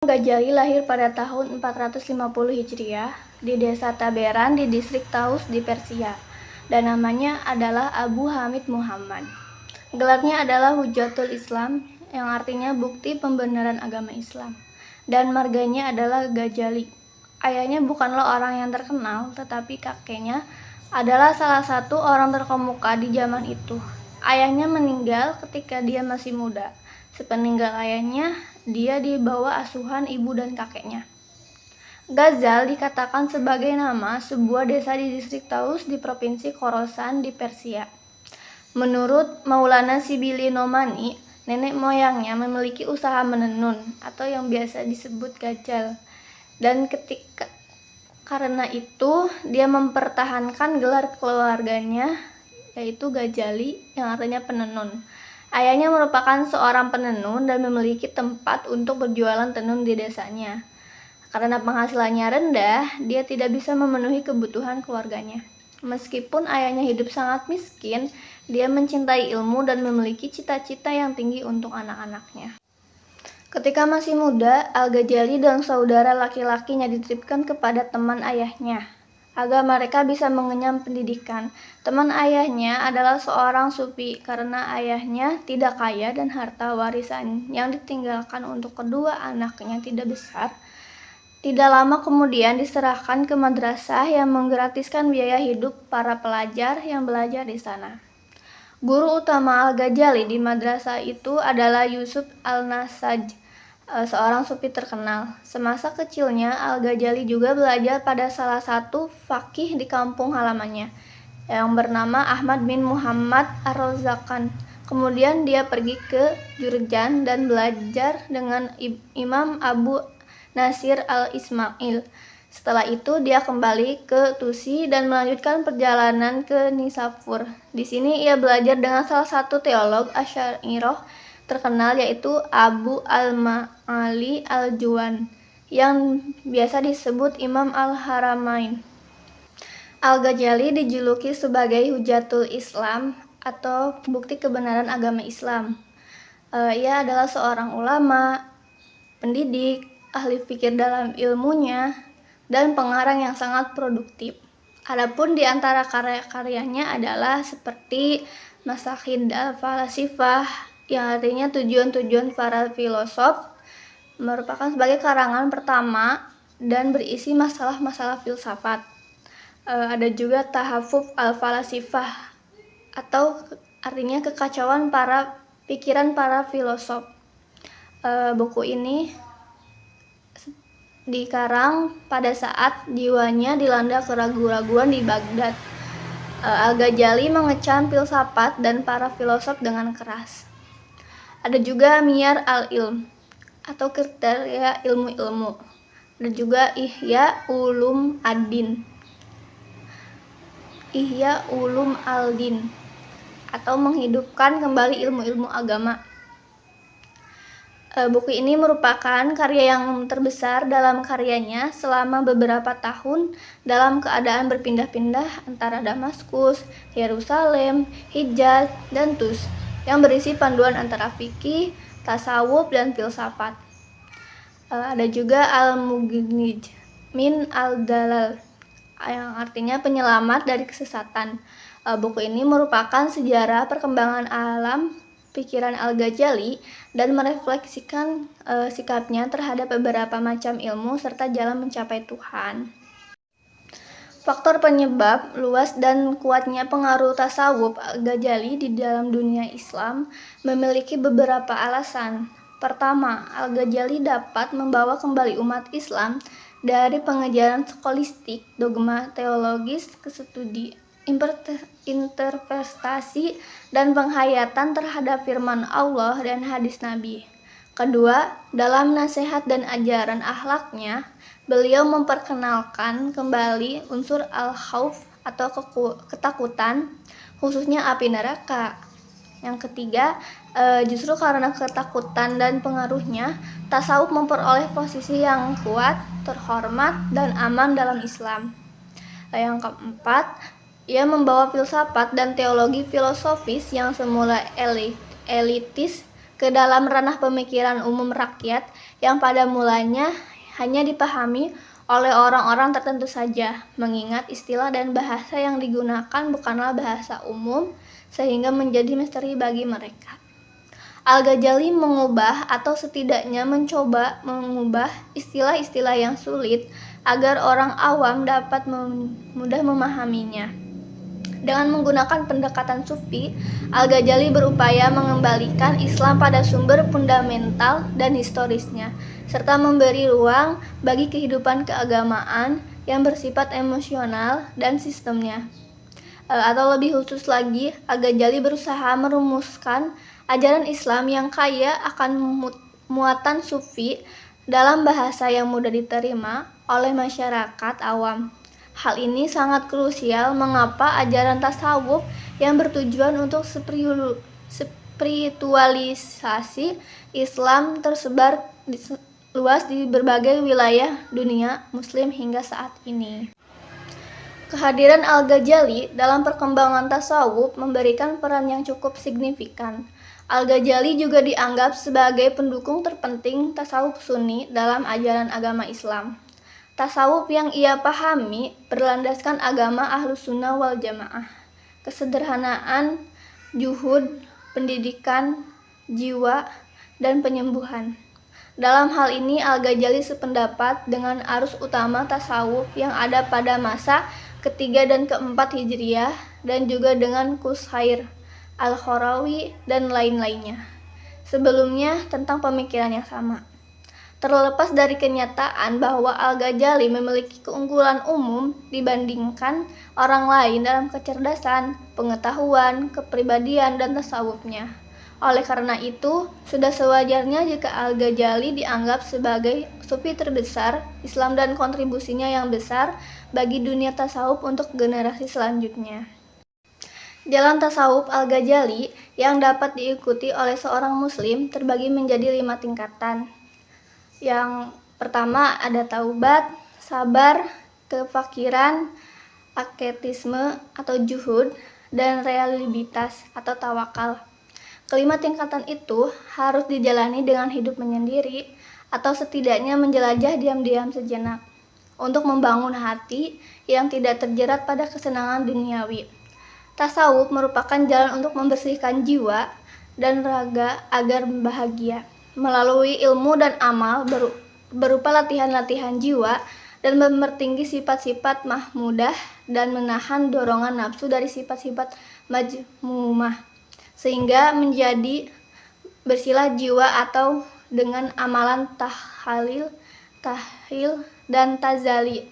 Ghazali lahir pada tahun 450 Hijriah di desa Taberan di distrik Taus di Persia, dan namanya adalah Abu Hamid Muhammad. Gelarnya adalah Hujjatul Islam, yang artinya bukti pembenaran agama Islam, dan marganya adalah Ghazali. Ayahnya bukanlah orang yang terkenal, tetapi kakeknya adalah salah satu orang terkemuka di zaman itu. Ayahnya meninggal ketika dia masih muda. Sepeninggal ayahnya, dia di bawah asuhan ibu dan kakeknya. Ghazal dikatakan sebagai nama sebuah desa di distrik Taus di provinsi Khorasan di Persia. Menurut Maulana Sibili Nomani, nenek moyangnya memiliki usaha menenun atau yang biasa disebut gajal, dan karena itu dia mempertahankan gelar keluarganya, yaitu Ghazali, yang artinya penenun. Ayahnya merupakan seorang penenun dan memiliki tempat untuk berjualan tenun di desanya. Karena penghasilannya rendah, dia tidak bisa memenuhi kebutuhan keluarganya. Meskipun ayahnya hidup sangat miskin, dia mencintai ilmu dan memiliki cita-cita yang tinggi untuk anak-anaknya. Ketika masih muda, Al-Ghazali dan saudara laki-lakinya dititipkan kepada teman ayahnya agar mereka bisa mengenyam pendidikan. Teman ayahnya adalah seorang sufi karena ayahnya tidak kaya dan harta warisan yang ditinggalkan untuk kedua anaknya tidak besar. Tidak lama kemudian diserahkan ke madrasah yang menggratiskan biaya hidup para pelajar yang belajar di sana. Guru utama Al-Ghazali di madrasah itu adalah Yusuf Al-Nasaj, seorang sufi terkenal. Semasa kecilnya, Al-Ghazali juga belajar pada salah satu faqih di kampung halamannya, yang bernama Ahmad bin Muhammad Ar-Razakan. Kemudian dia pergi ke Jurjan dan belajar dengan Imam Abu Nasir Al-Ismail. Setelah itu dia kembali ke Tusi dan melanjutkan perjalanan ke Nisapur. Di sini ia belajar dengan salah satu teolog Asy'ariyah terkenal, yaitu Abu Al-Ma'ali Al-Juwan, yang biasa disebut Imam Al-Haramain. Al-Ghazali dijuluki sebagai Hujjatul Islam atau bukti kebenaran agama Islam. Ia adalah seorang ulama, pendidik, ahli fikih dalam ilmunya, dan pengarang yang sangat produktif. Adapun di antara karya-karyanya adalah seperti Masahid al-Falasifah, yang artinya tujuan-tujuan para filosof, merupakan sebagai karangan pertama dan berisi masalah-masalah filsafat. Ada juga Tahafuf al-Falasifah, atau artinya kekacauan para pikiran para filosof. Buku ini dikarang pada saat jiwanya dilanda keraguan-raguan di Baghdad. Al-Ghazali mengecam filsafat dan para filosof dengan keras. Ada juga Miyar al-Ilm atau kriteria ilmu-ilmu. Ada juga Ihya Ulum ad-Din, Ihya Ulum al-Din, atau menghidupkan kembali ilmu-ilmu agama. Buku ini merupakan karya yang terbesar dalam karyanya selama beberapa tahun dalam keadaan berpindah-pindah antara Damaskus, Yerusalem, Hijaz, dan Tus, yang berisi panduan antara fikih, tasawuf, dan filsafat. Ada juga Al-Mughnij min Al-Dalal, yang artinya penyelamat dari kesesatan. Buku ini merupakan sejarah perkembangan alam pikiran Al-Ghazali dan merefleksikan sikapnya terhadap beberapa macam ilmu serta jalan mencapai Tuhan. Faktor penyebab luas dan kuatnya pengaruh tasawuf Al-Ghazali di dalam dunia Islam memiliki beberapa alasan. Pertama, Al-Ghazali dapat membawa kembali umat Islam dari pengejaran skolastik, dogma teologis, ke studi interpretasi dan penghayatan terhadap firman Allah dan hadis Nabi. Kedua, dalam nasihat dan ajaran akhlaknya, beliau memperkenalkan kembali unsur al-khauf atau ketakutan, khususnya api neraka. Yang ketiga, justru karena ketakutan dan pengaruhnya, tasawuf memperoleh posisi yang kuat, terhormat, dan aman dalam Islam. Yang keempat, ia membawa filsafat dan teologi filosofis yang semula elitis ke dalam ranah pemikiran umum rakyat yang pada mulanya hanya dipahami oleh orang-orang tertentu saja, mengingat istilah dan bahasa yang digunakan bukanlah bahasa umum, sehingga menjadi misteri bagi mereka. Al-Ghazali mengubah atau setidaknya mencoba mengubah istilah-istilah yang sulit agar orang awam dapat mudah memahaminya. Dengan menggunakan pendekatan sufi, Al-Ghazali berupaya mengembalikan Islam pada sumber fundamental dan historisnya, serta memberi ruang bagi kehidupan keagamaan yang bersifat emosional dan sistemnya. Atau lebih khusus lagi, Al-Ghazali berusaha merumuskan ajaran Islam yang kaya akan muatan sufi dalam bahasa yang mudah diterima oleh masyarakat awam. Hal ini sangat krusial mengapa ajaran tasawuf yang bertujuan untuk spiritualisasi Islam tersebar luas di berbagai wilayah dunia Muslim hingga saat ini. Kehadiran Al-Ghazali dalam perkembangan tasawuf memberikan peran yang cukup signifikan. Al-Ghazali juga dianggap sebagai pendukung terpenting tasawuf Sunni dalam ajaran agama Islam. Tasawuf yang ia pahami berlandaskan agama Ahlus Sunnah wal Jamaah, kesederhanaan, juhud, pendidikan, jiwa, dan penyembuhan. Dalam hal ini Al-Ghazali sependapat dengan arus utama tasawuf yang ada pada masa ketiga dan keempat Hijriah dan juga dengan Qushair, Al-Kharawi, dan lain-lainnya sebelumnya tentang pemikiran yang sama. Terlepas dari kenyataan bahwa Al-Ghazali memiliki keunggulan umum dibandingkan orang lain dalam kecerdasan, pengetahuan, kepribadian, dan tasawufnya. Oleh karena itu, sudah sewajarnya jika Al-Ghazali dianggap sebagai sufi terbesar Islam dan kontribusinya yang besar bagi dunia tasawuf untuk generasi selanjutnya. Jalan tasawuf Al-Ghazali yang dapat diikuti oleh seorang muslim terbagi menjadi 5 tingkatan. Yang pertama ada taubat, sabar, kefakiran, asketisme atau juhud, dan reliabilitas atau tawakal. Kelima tingkatan itu harus dijalani dengan hidup menyendiri atau setidaknya menjelajah diam-diam sejenak untuk membangun hati yang tidak terjerat pada kesenangan duniawi. Tasawuf merupakan jalan untuk membersihkan jiwa dan raga agar bahagia melalui ilmu dan amal berupa latihan-latihan jiwa dan mempertinggi sifat-sifat mahmudah dan menahan dorongan nafsu dari sifat-sifat majmumah sehingga menjadi bersihlah jiwa atau dengan amalan tahlil, dan tazali.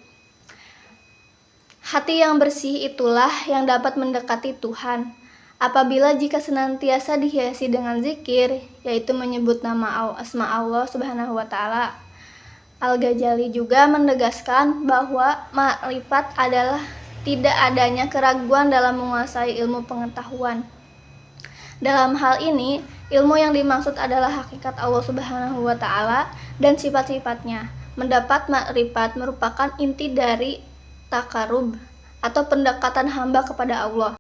Hati yang bersih itulah yang dapat mendekati Tuhan. Apabila jika senantiasa dihiasi dengan zikir, yaitu menyebut nama asma Allah Subhanahu wa Ta'ala. Al-Ghazali juga menegaskan bahwa makrifat adalah tidak adanya keraguan dalam menguasai ilmu pengetahuan. Dalam hal ini, ilmu yang dimaksud adalah hakikat Allah Subhanahu wa Ta'ala dan sifat-sifatnya. Mendapat makrifat merupakan inti dari takarub atau pendekatan hamba kepada Allah.